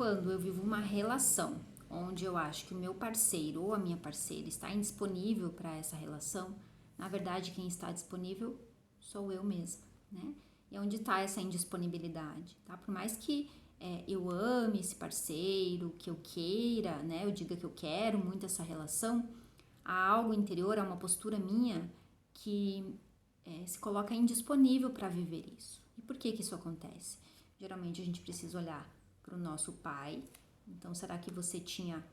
quando eu vivo uma relação onde eu acho que o meu parceiro ou a minha parceira está indisponível para essa relação, na verdade quem está disponível sou eu mesma, né? E onde está essa indisponibilidade, tá? Por mais que eu ame esse parceiro, que eu queira, né? Eu diga que eu quero muito essa relação, há algo interior, há uma postura minha que se coloca indisponível para viver isso. E por que que isso acontece? Geralmente a gente precisa olhar para o nosso pai. Então, será que você tinha,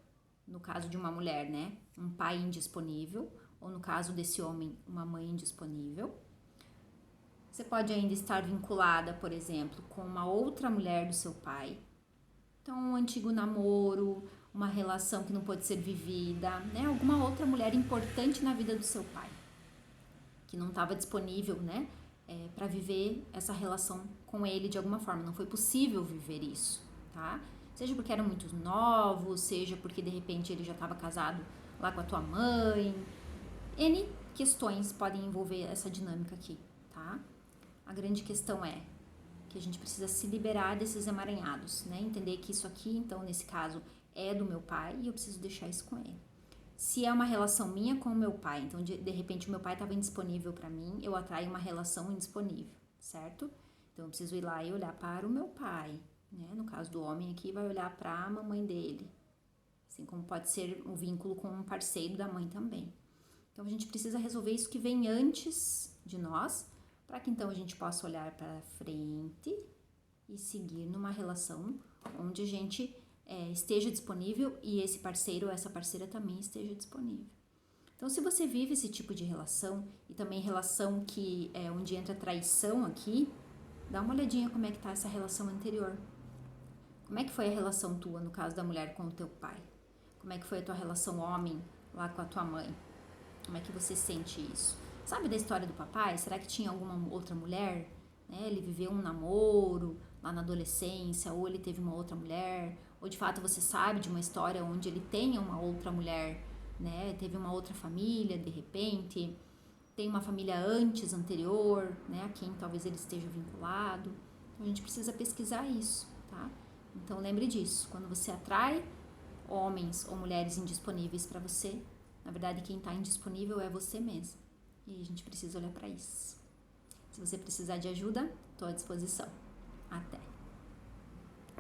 no caso de uma mulher, né, um pai indisponível? Ou no caso desse homem, uma mãe indisponível? Você pode ainda estar vinculada, por exemplo, com uma outra mulher do seu pai. Então, um antigo namoro, uma relação que não pode ser vivida, né? Alguma outra mulher importante na vida do seu pai, que não estava disponível, né, para viver essa relação com ele de alguma forma. Não foi possível viver isso, tá? Seja porque eram muito novos, seja porque de repente ele já estava casado lá com a tua mãe. N questões podem envolver essa dinâmica aqui, tá? A grande questão é que a gente precisa se liberar desses emaranhados, né? Entender que isso aqui, então, nesse caso, é do meu pai e eu preciso deixar isso com ele. Se é uma relação minha com o meu pai, então de repente o meu pai estava indisponível para mim, eu atraio uma relação indisponível, certo? Então eu preciso ir lá e olhar para o meu pai, né? No caso do homem aqui, vai olhar para a mamãe dele, assim como pode ser um vínculo com um parceiro da mãe também. Então a gente precisa resolver isso que vem antes de nós, para que então a gente possa olhar para frente e seguir numa relação onde a gente esteja disponível e esse parceiro ou essa parceira também esteja disponível. Então, se você vive esse tipo de relação e também relação que é onde entra traição aqui, dá uma olhadinha como é que tá essa relação anterior. Como é que foi a relação tua, no caso da mulher, com o teu pai? Como é que foi a tua relação homem lá com a tua mãe? Como é que você sente isso? Sabe da história do papai? Será que tinha alguma outra mulher? Né? Ele viveu um namoro lá na adolescência, ou ele teve uma outra mulher, ou de fato você sabe de uma história onde ele tenha uma outra mulher, né? Teve uma outra família, de repente, tem uma família anterior, né? A quem talvez ele esteja vinculado. Então, a gente precisa pesquisar isso, tá? Então lembre disso, quando você atrai homens ou mulheres indisponíveis para você, na verdade quem está indisponível é você mesmo. E a gente precisa olhar para isso. Se você precisar de ajuda, estou à disposição. Até!